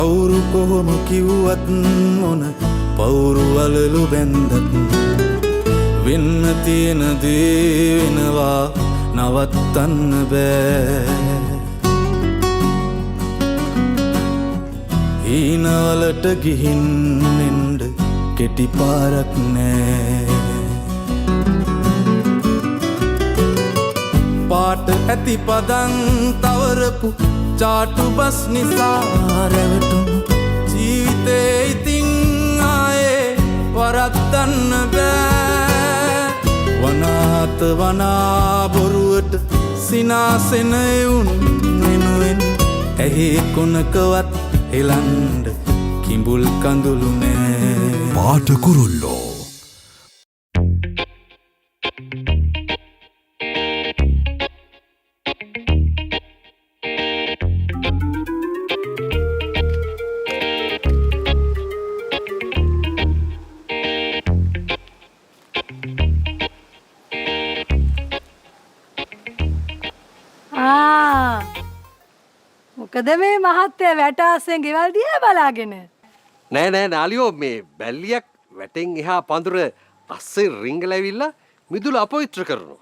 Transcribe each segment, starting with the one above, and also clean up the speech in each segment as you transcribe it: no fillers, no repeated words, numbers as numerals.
කවුරු කොහොම කිව්වත් මොන පවුරු වලලු බැන්දත් වෙන්න තියෙන දේ වෙනවා නවත්තන්න බෑ හීනවලට ගිහින් එන්න කෙටි පාරක් නෑ පාට ඇති පදන් තවරපු චාටු බස් නිසා රැවටුණු ජීවිතේ ඉතින් ආයේ වරද්දන්න බෑ වනාත වනා බොරුවට සිනාසෙන එවුන් වෙනුවෙන් ඇහි කොනකවත් එලන්ඩ කිඹුල් කඳුළු නෑ පාට කුරුල්ලෝ මොකද මේ මහත්තයා වැට ආසෙන් ගෙවල් දිහා බලාගෙන නෑ නාලියෝ මේ බැල්ලියක් වැටෙන් එහා පඳුර අස්සේ රිංගලවිල්ලා මිදුල අපවිත්‍ර කරනවා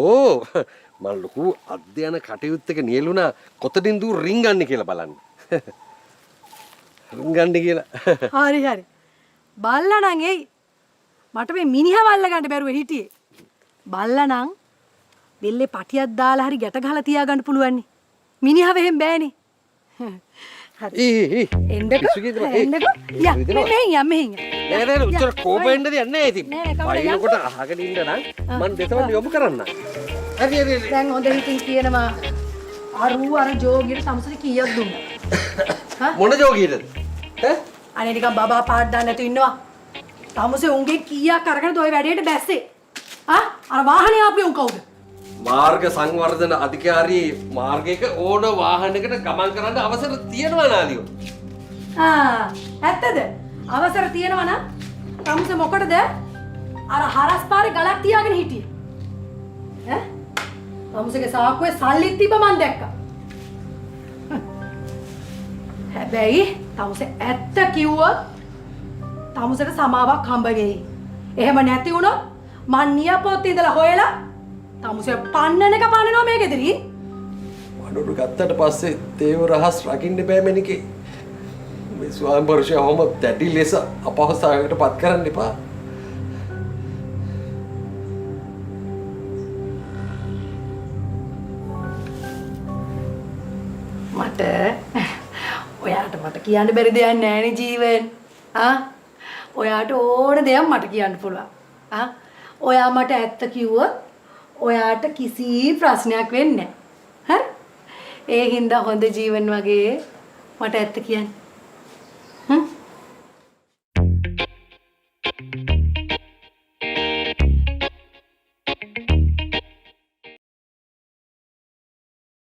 ඕ මම ලොකු අධ්‍යයන කටයුත්තක නියලුණා කොතනින්ද රිංගන්නේ කියලා බලන්න රිංගන්නේ කියලා හරි බල්ලා නම් එයි මට මේ මිනිහා වල්ල ගන්න බැරුව හිටියේ බල්ලා නම් දෙල්ලේ පටියක් දාලා හරි ගැට ගහලා තියාගන්න පුළුවන් නේ. මිනිහව එහෙම බෑනේ. හරි. එන්නකෝ. යා මෙහෙන්. නෑ උත්තර කෝපෙන්ද යන්නේ නැහැ ඉතින්. වයින්කොට අහගෙන ඉන්න නම් මම දෙතවන්න යොමු කරන්න. හරි. දැන් හොඳ හිතින් කියනවා අර ජෝගියට සමසරි කීයක් දුන්නා. මොන ජෝගියටද? අනේ නිකන් බබා පාඩ දාන්න නැතු ඉන්නවා. තමුසේ උන්ගේ කීයක් අරගෙනද ඔය වැඩේට බැස්සේ? අර වාහනේ ආපු උන් කවුද? මාර්ග සංවර්ධන අධිකාරී මාර්ගයක ඕන වාහනයකට ගමන් කරන්න අවසර තියෙනවා නාලියෝ. ඇත්තද? අවසර තියෙනවා නම් තමුස මොකටද අර හරස් පාරේ ගලක් තියාගෙන හිටියේ? තමුසගේ සාක්කුවේ සල්ලිත් තිබ්බ මන් දැක්කා. හැබැයි තමුස ඇත්ත කිව්වොත් තමුසට සමාවක් හම්බ වෙයි. එහෙම නැති වුණොත් මන් නියපොත්තේ ඉඳලා හොයලා තමුසේ පන්නන එක පන්නනවා මේ ගෙදරි. වඩුරු ගත්තට පස්සේ තේව රහස් රකින්න බෑ මෙනිකේ. මේ ස්වාම්බර්ෂයවම දැඩි ලෙස අපහසුතාවයකට පත් කරන්න එපා. මට කියන්න බැරි දෙයක් නැහැ නේ ජීවෙන්. ඔයාට ඕන දෙයක් මට කියන්න පුළුවන්. ඔයා මට ඇත්ත කිව්වොත් ඔයාට කිසි ප්‍රශ්නයක් වෙන්නේ නැහැ. හරි? ඒ හින්දා හොඳ ජීවන් වගේ මට ඇත්ත කියන්න.